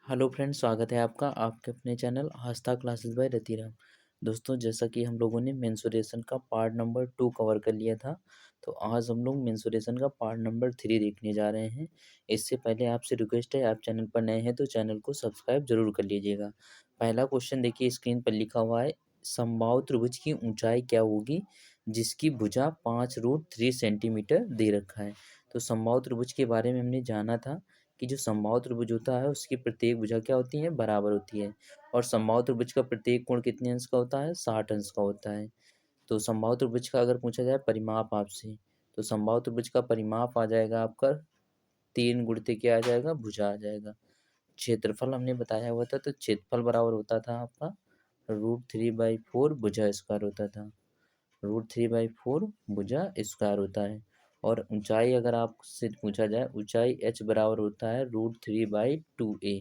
Hello friends, स्वागत है आपका आपके अपने चैनल आस्था क्लासेस बाय रतिराम। दोस्तों, जैसा कि हम लोगों ने मेंसुरेशन का पार्ट नंबर 2 कवर कर लिया था, तो आज हम लोग मेंसुरेशन का पार्ट नंबर 3 देखने जा रहे हैं। इससे पहले आपसे रिक्वेस्ट है, आप चैनल पर नए हैं तो चैनल को सब्सक्राइब जरूर कर लीजिएगा। पहला क्वेश्चन देखिए, स्क्रीन पर लिखा हुआ है, समबाहु त्रिभुज की ऊंचाई क्या होगी जिसकी भुजा 5√3 सेंटीमीटर दे रखा है। तो समबाहु त्रिभुज के बारे में हमने जाना था कि जो समबाहु त्रिभुज होता है उसकी प्रत्येक भुजा क्या होती है, बराबर होती है। और समबाहु त्रिभुज का प्रत्येक कोण कितने अंश का होता है, 60 अंश का होता है। तो समबाहु त्रिभुज का अगर पूछा जाए परिमाप आपसे, तो समबाहु त्रिभुज का परिमाप आ जाएगा आपका 3 गुणित क्या आ जाएगा, भुजा आ जाएगा। क्षेत्रफल हमने बताया हुआ था, तो क्षेत्रफल बराबर होता था आपका √3/4 भुजा स्क्वायर होता था। √3/4 भुजा स्क्वायर होता है। और ऊंचाई अगर आपसे पूछा जाए, ऊंचाई h बराबर होता है √3/2a।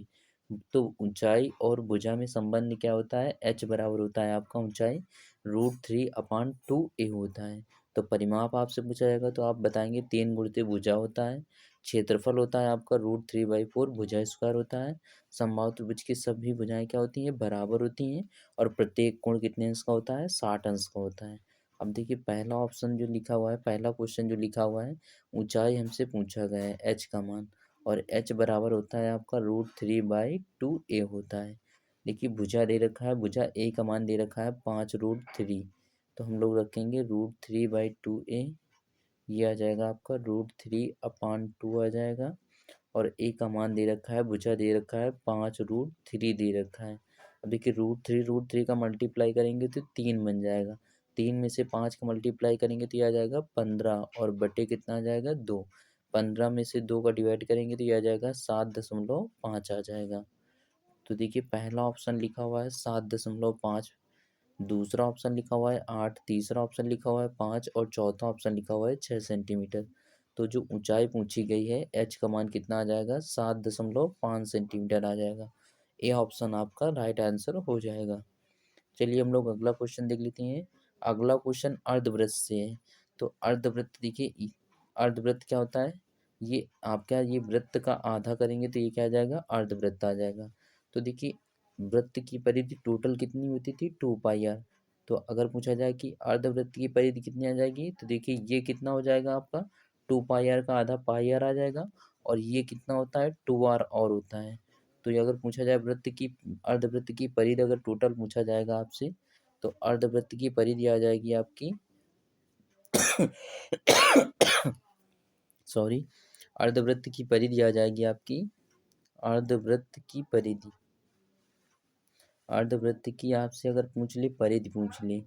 तो ऊंचाई और भुजा में संबंध क्या होता है, h बराबर होता है आपका ऊंचाई √3/2a होता है। तो परिमाप आपसे पूछा जाएगा तो आप बताएंगे 3 गुणित भुजा होता है। क्षेत्रफल होता है आपका √3/4 भुजा स्क्वायर होता है। समबाहु त्रिभुज की सभी भुजाएं क्या होती हैं, बराबर होती हैं। और प्रत्येक कोण कितने अंश का होता है, 60 अंश का होता है। अब देखिए, पहला ऑप्शन जो लिखा हुआ है, पहला क्वेश्चन जो लिखा हुआ है, ऊंचाई हमसे पूछा गया है h का मान, और h बराबर होता है आपका √3/2a होता है। देखिए, भुजा दे रखा है, भुजा a का मान दे रखा है 5√3। तो हम लोग रखेंगे √3/2a, ये आ जाएगा आपका √3/2 आ जाएगा। और ए का मान दे रखा है, भुजा दे रखा है 5√3 दे रखा है। अब देखिए, √3 का मल्टीप्लाई करेंगे तो 3 बन जाएगा। 3 में से 5 का मल्टीप्लाई करेंगे तो ये आ जाएगा 15, और बटे कितना आ जाएगा, 2। 15 में से 2 का डिवाइड करेंगे तो ये आ जाएगा 7.5 आ जाएगा। तो देखिए, पहला ऑप्शन लिखा हुआ है 7.5, दूसरा ऑप्शन लिखा हुआ है 8, तीसरा ऑप्शन लिखा हुआ है 5, और चौथा ऑप्शन लिखा हुआ है 6 सेंटीमीटर। तो जो ऊंचाई पूछी गई है, एच का मान कितना आ जाएगा, 7.5 सेंटीमीटर आ जाएगा। ए ऑप्शन आपका राइट आंसर हो जाएगा। चलिए हम लोग अगला क्वेश्चन देख लेते हैं। अगला क्वेश्चन अर्धवृत्त से है। तो अर्धवृत्त देखिए, अर्धवृत्त क्या होता है, ये आप क्या, ये वृत्त का आधा करेंगे तो ये क्या आ जाएगा, अर्धवृत्त आ जाएगा। तो देखिए, वृत्त की परिधि टोटल कितनी होती थी, 2πr। तो अगर पूछा जाए कि अर्धवृत्त की परिधि कितनी आ जाएगी, तो देखिए ये कितना हो जाएगा आपका, 2πr का आधा πr आ जाएगा। और ये कितना होता है, 2r और होता है। तो ये अगर पूछा जाए वृत्त की, अर्धवृत्त की परिधि अगर टोटल पूछा जाएगा आपसे, तो अर्धवृत्त की परिधि आ जाएगी आपकी सॉरी, अर्धवृत्त की परिधि आ जाएगी आपकी, अर्धवृत्त की परिधि, अर्धवृत्त की आपसे अगर पूछ ले, परिधि पूछ ले,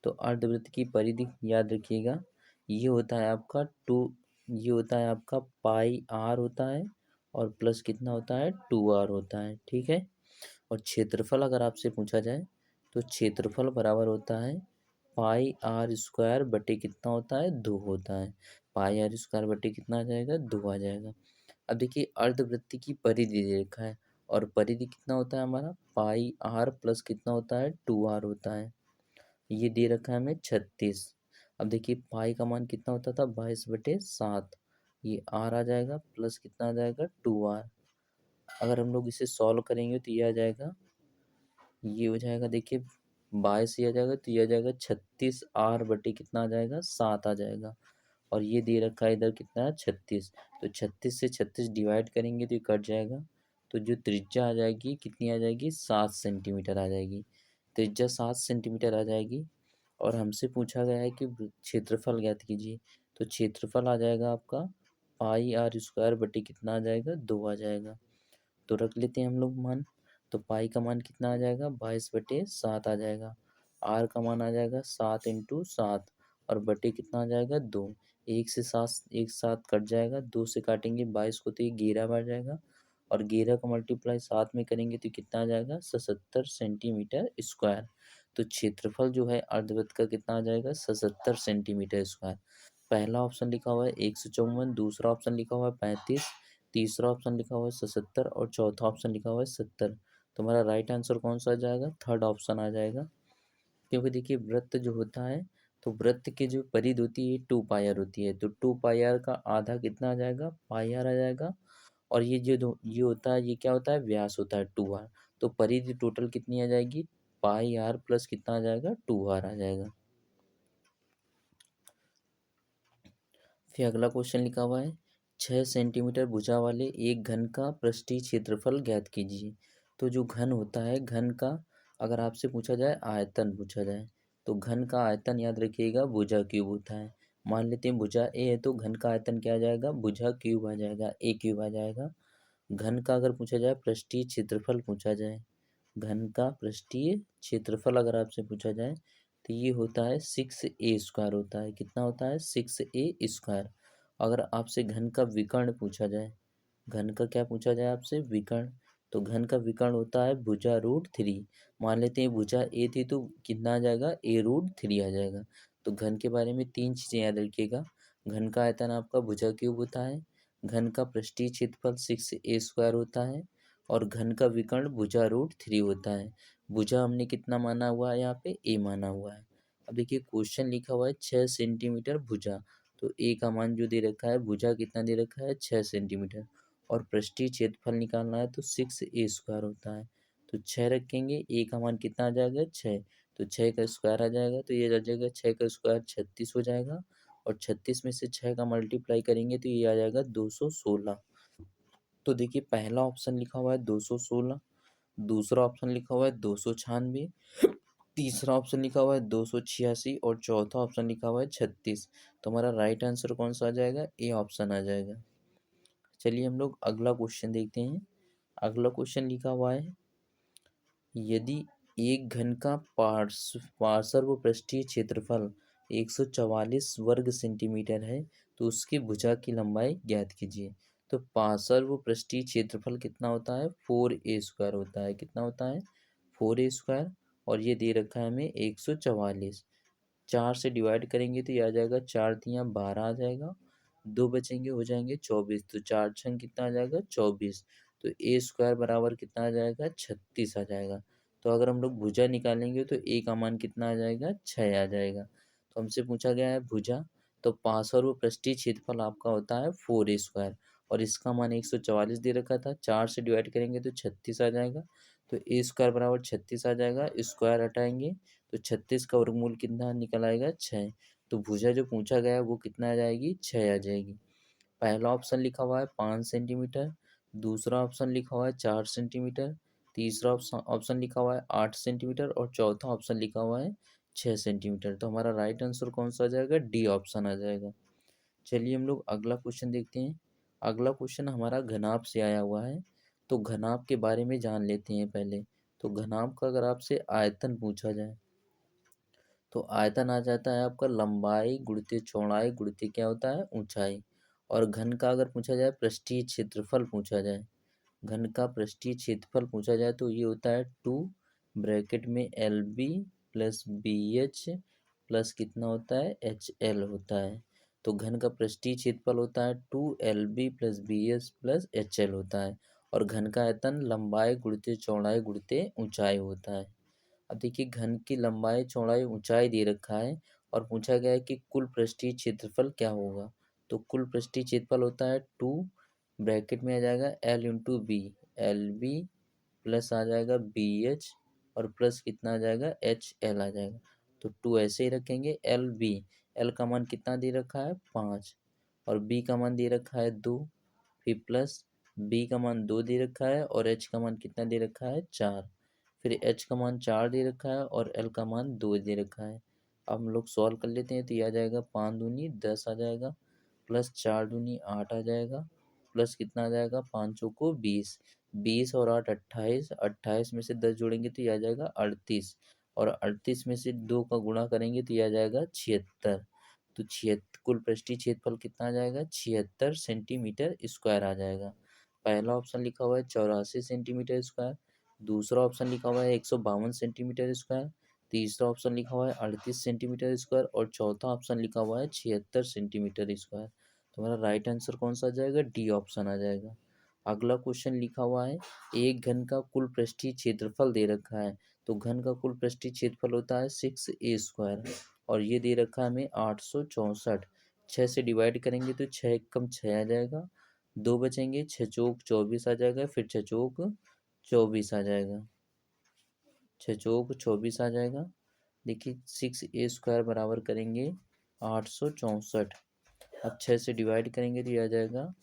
तो अर्धवृत्त की परिधि याद रखिएगा, ये होता है आपका ये होता है आपका πr होता है, और प्लस कितना होता है, 2r होता है, ठीक है। और क्षेत्रफल अगर आपसे पूछा जाए, तो क्षेत्रफल बराबर होता है πr² बटे कितना होता है, 2 होता है। πr² बटे कितना आ जाएगा, 2 आ जाएगा। अब देखिए, अर्धवृत्त की परिधि दे रखा है, और परिधि कितना होता है हमारा, πr प्लस कितना होता है, 2r होता है। ये दे रखा है हमें 36। अब देखिए, पाई का मान कितना होता था, 22/7। ये आर आ जाएगा, प्लस कितना आ जाएगा, 2r। अगर हम लोग इसे सॉल्व करेंगे तो ये आ जाएगा, ये हो जाएगा देखिए, 22 ये आ जाएगा, तो ये आ जाएगा 36r बटे कितना आ जाएगा, 7 आ जाएगा। और ये दे रखा है इधर कितना है, 36। तो 36 से 36 डिवाइड करेंगे तो ये कट जाएगा। तो जो त्रिज्या आ जाएगी कितनी आ जाएगी, 7 सेंटीमीटर आ जाएगी। त्रिज्या 7 सेंटीमीटर आ जाएगी। और हमसे पूछा गया है कि क्षेत्रफल ज्ञात कीजिए। तो क्षेत्रफल आ जाएगा आपका πr² बटे कितना आ जाएगा, 2 आ जाएगा। तो रख लेते हैं हम लोग मान। तो पाई का मान कितना आ जाएगा, 22/7 आ जाएगा। आर का मान आ जाएगा 7 × 7, और बटे कितना आ जाएगा, 2। एक से 7, एक 7 कट जाएगा, 2 से काटेंगे 22 को तो ये 11 बढ़ जाएगा। और 11 का मल्टीप्लाई 7 में करेंगे तो कितना आ जाएगा, 77 सेंटीमीटर स्क्वायर। तो क्षेत्रफल जो है अर्धवृत्त का कितना आ जाएगा, 77 सेंटीमीटर स्क्वायर। पहला ऑप्शन लिखा हुआ है 154, दूसरा ऑप्शन लिखा हुआ है 35, तीसरा ऑप्शन लिखा हुआ है 77, और चौथा ऑप्शन लिखा हुआ है 70। तो हमारा राइट आंसर कौन सा आ जाएगा, थर्ड ऑप्शन आ जाएगा। क्योंकि देखिए, वृत्त जो होता है, तो वृत्त की जो परिधि होती है 2πr होती है। तो 2πr का आधा कितना आ जाएगा, πr आ जाएगा। और ये होता है, ये क्या होता है, व्यास होता है 2r। तो परिधि टोटल कितनी आ जाएगी, पाई आर प्लस कितना आ जाएगा, 2r आ जाएगा। फिर अगला क्वेश्चन लिखा हुआ है 6 सेंटीमीटर भुजा वाले एक घन का पृष्ठीय क्षेत्रफल ज्ञात कीजिए। तो जो घन होता है, घन का अगर आपसे पूछा जाए आयतन पूछा जाए, तो घन का आयतन याद रखिएगा भुजा क्यूब होता है। मान लेते हैं भुजा ए है, तो घन का आयतन क्या आ जाएगा, भुजा क्यूब आ जाएगा, ए क्यूब आ जाएगा। घन का अगर पूछा जाए पृष्ठीय क्षेत्रफल पूछा जाए, घन का पृष्ठीय क्षेत्रफल अगर आपसे पूछा जाए, तो ये होता है 6a² होता है। कितना होता है, 6a²। अगर आपसे घन का विकर्ण पूछा जाए, घन का क्या पूछा जाए आपसे, विकर्ण, तो घन का विकर्ण होता है भुजा√3। मान लेते हैं भुजा ए थी, तो कितना आ जाएगा, a√3 आ जाएगा। तो घन के बारे में 3 चीज़ें याद रखिएगा। घन का आयतन आपका भुजा क्यूब होता है, घन का पृष्ठीय क्षेत्रफल 6a² होता है, और घन का विकर्ण भुजा√3 होता है। भुजा हमने कितना माना हुआ है, यहाँ पे ए माना हुआ है। अब देखिए क्वेश्चन लिखा हुआ है 6 सेंटीमीटर भुजा, तो ए का मान जो दे रखा है, भुजा कितना दे रखा है, 6 सेंटीमीटर, और पृष्ठीय क्षेत्रफल निकालना है तो 6a² होता है। तो 6 रखेंगे, ए का मान कितना आ जाएगा, 6, तो 6 का स्क्वायर आ जाएगा, तो ये आ जाएगा 6 का स्क्वायर 36 हो जाएगा, और 36 में से 6 का मल्टीप्लाई करेंगे तो ये आ जाएगा 216। तो देखिए पहला ऑप्शन लिखा हुआ है 216, दूसरा ऑप्शन लिखा हुआ है 296, तीसरा ऑप्शन लिखा हुआ है 286, और चौथा ऑप्शन लिखा हुआ है 36। तो हमारा राइट आंसर कौन सा आ जाएगा, ए ऑप्शन आ जाएगा। चलिए हम लोग अगला क्वेश्चन देखते हैं। अगला क्वेश्चन लिखा हुआ है यदि एक घन का पार्श्व पृष्ठीय क्षेत्रफल 144 वर्ग सेंटीमीटर है, तो उसकी भुजा की लंबाई ज्ञात कीजिए। तो पार्श्व पृष्ठीय क्षेत्रफल कितना होता है, 4a² होता है। कितना होता है, 4a², और ये दे रखा है हमें 144। 4 से डिवाइड करेंगे तो ये आ जाएगा, 4×3 = 12 आ जाएगा, 2 बचेंगे हो जाएंगे 24, तो 4×6 कितना आ जाएगा, 24। तो a² बराबर कितना आ जाएगा, 36 आ जाएगा। तो अगर हम लोग भुजा निकालेंगे तो a का मान कितना आ जाएगा, 6 आ जाएगा। तो हमसे पूछा गया है भुजा, तो पार्श्व पृष्ठीय क्षेत्रफल आपका होता है 4a², और इसका मान 144 दे रखा था, 4 से डिवाइड करेंगे तो 36 आ जाएगा। तो a² बराबर 36 आ जाएगा, स्क्वायर हटाएंगे तो 36 का वर्गमूल कितना निकल आएगा, 6। तो भुजा जो पूछा गया है वो कितना आ जाएगी, 6 आ जाएगी। पहला ऑप्शन लिखा हुआ है 5 सेंटीमीटर, दूसरा ऑप्शन लिखा हुआ है 4 सेंटीमीटर, तीसरा ऑप्शन लिखा हुआ है 8 सेंटीमीटर, और चौथा ऑप्शन लिखा हुआ है 6 सेंटीमीटर। तो हमारा राइट आंसर कौन सा आ जाएगा, डी ऑप्शन आ जाएगा। चलिए हम लोग अगला क्वेश्चन देखते हैं। अगला क्वेश्चन हमारा घनाभ से आया हुआ है, तो घनाभ के बारे में जान लेते हैं पहले। तो घनाभ का अगर आपसे आयतन पूछा जाए, तो आयतन आ जाता है आपका लंबाई गुणित चौड़ाई गुणित क्या होता है, ऊंचाई। और घन का अगर पूछा जाए पृष्ठीय क्षेत्रफल पूछा जाए, घन का पृष्ठीय क्षेत्रफल पूछा जाए तो ये होता है 2 ब्रैकेट में LB प्लस BH प्लस कितना होता है, HL होता है। तो घन का पृष्ठीय क्षेत्रफल होता है 2LB plus BH plus HL होता है, और घन का आयतन लंबाई गुणित चौड़ाई गुणित ऊंचाई होता है। अब देखिए घन की लंबाई चौड़ाई ऊंचाई दे रखा है, और पूछा गया है कि कुल पृष्ठीय क्षेत्रफल क्या होगा। तो कुल पृष्ठीय क्षेत्रफल होता है 2 ब्रैकेट में आ जाएगा L×B, LB प्लस आ जाएगा BH, और प्लस कितना आ जाएगा, HL आ जाएगा। तो 2 ऐसे ही रखेंगे, LB, L का मान कितना दे रखा है, 5, और B का मान दे रखा है 2, फिर प्लस B का मान 2 दे रखा है, और H का मान कितना दे रखा है, 4। फिर H का मान 4 दे रखा है, और L का मान 2 दे रखा है। अब हम लोग सॉल्व कर लेते हैं, तो ये आ जाएगा 5 दूनी 10 आ जाएगा, प्लस 4 दूनी 8 आ जाएगा, प्लस कितना आ जाएगा, 5 चौको 20, 20 और 8 28, 28 में से 10 जोड़ेंगे तो ये आ जाएगा 38, और 38 में से 2 का गुणा करेंगे तो ये आ जाएगा 76। तो 76 कुल पृष्ठीय क्षेत्रफल कितना आ जाएगा, 76 सेंटीमीटर स्क्वायर आ जाएगा। पहला ऑप्शन लिखा हुआ है 84 सेंटीमीटर स्क्वायर, दूसरा ऑप्शन लिखा हुआ है 152 सेंटीमीटर स्क्वायर, तीसरा ऑप्शन लिखा हुआ है 38 सेंटीमीटर स्क्वायर, और चौथा ऑप्शन लिखा हुआ है 76 सेंटीमीटर स्क्वायर। तो हमारा राइट आंसर कौन सा आ जाएगा, डी ऑप्शन आ जाएगा। अगला क्वेश्चन लिखा हुआ है एक घन का कुल पृष्ठीय क्षेत्रफल दे रखा है। तो घन का कुल पृष्ठीय क्षेत्रफल होता है 6a², और ये दे रखा है हमें 864। 6 से डिवाइड करेंगे तो 6 कम 6 आ जाएगा, 2 बचेंगे, 6 चौक 24 आ जाएगा, फिर 6 चौक 24 आ जाएगा, 6 चौक 24 आ जाएगा। देखिए 6a² बराबर करेंगे 864। अब 6 से डिवाइड करेंगे तो ये आ जाएगा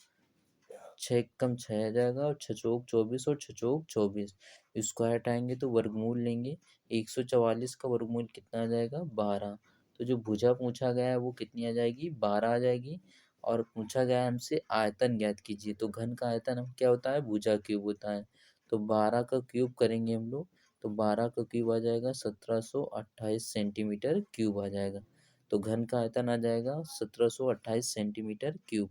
6 कम 6 आ जाएगा, और 6 चौक 24 और 6 चौक 24 स्क्वायर हटाएंगे तो वर्गमूल लेंगे। 144 का वर्गमूल कितना आ जाएगा 12। तो जो भुजा पूछा गया है वो कितनी आ जाएगी 12 आ जाएगी। और पूछा गया है हमसे आयतन ज्ञात कीजिए, तो घन का आयतन हम क्या होता है भुजा क्यूब होता है। तो 12 का क्यूब करेंगे हम लोग, तो 12 का क्यूब आ जाएगा 1728 सेंटीमीटर क्यूब आ जाएगा। तो घन का आयतन आ जाएगा 1728 सेंटीमीटर क्यूब।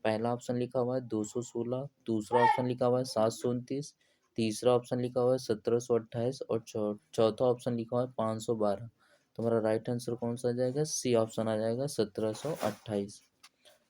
पहला ऑप्शन लिखा हुआ है 216, दूसरा ऑप्शन लिखा हुआ है 729, तीसरा ऑप्शन लिखा हुआ है 1728 और चौथा ऑप्शन लिखा हुआ है 512। तो हमारा राइट आंसर कौन सा आ जाएगा, सी ऑप्शन आ जाएगा 1728।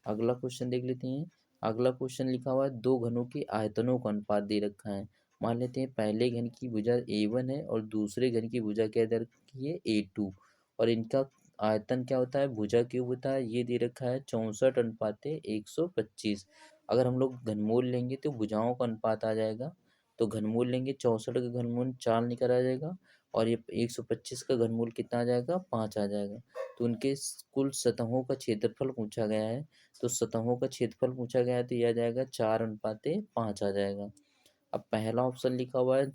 अगला क्वेश्चन देख लेते हैं। अगला क्वेश्चन लिखा हुआ है दो घनों के आयतनों का अनुपात दे रखा है। मान लेते हैं पहले घन की भुजा A1 है और दूसरे घन की भुजा क्या दे रखी है A2, और इनका आयतन क्या होता है भुजा क्यूब होता है। ये दे रखा है 64:125। अगर हम लोग घनमूल लेंगे तो भुजाओं का अनुपात आ जाएगा। तो घनमूल लेंगे 64 का घनमूल 4 निकल आ जाएगा, और ये 125 का घनमूल कितना आ जाएगा 5 आ जाएगा। तो उनके कुल सतहों का क्षेत्रफल पूछा गया है। तो सतहों का क्षेत्रफल पूछा गया है तो यह आ जाएगा 4:5 आ जाएगा। अब पहला ऑप्शन लिखा हुआ है,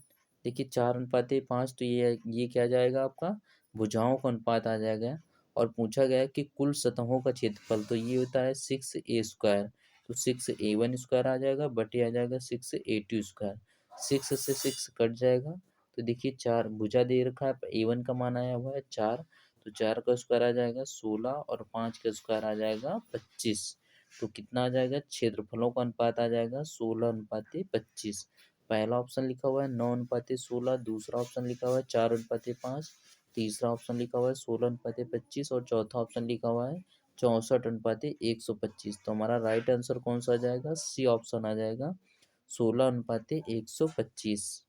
देखिए 4:5, तो ये क्या जाएगा आपका भुजाओं का अनुपात आ जाएगा। और पूछा गया है कि कुल सतहों का क्षेत्रफल, तो ये होता है 6a²। तो 6a1² आ जाएगा, बटे आ जाएगा 6a2²। 6 से 6 कट जाएगा, तो देखिए 4 भुजा दे रखा है, A1 का मान आया हुआ है 4, तो 4 का स्क्वायर आ जाएगा 16, और 5 का स्क्वायर आ जाएगा 25। तो कितना आ जाएगा क्षेत्रफलों का अनुपात आ जाएगा 16:25। पहला ऑप्शन लिखा हुआ है 9:16, दूसरा ऑप्शन लिखा हुआ है 4:5, तीसरा ऑप्शन लिखा हुआ है 16:25, और चौथा ऑप्शन लिखा हुआ है 64:125। तो हमारा राइट आंसर कौन सा आ जाएगा, सी ऑप्शन आ जाएगा 16:125।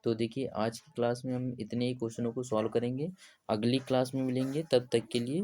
तो देखिए आज की क्लास में हम इतने ही क्वेश्चनों को सॉल्व करेंगे। अगली क्लास में मिलेंगे, तब तक के लिए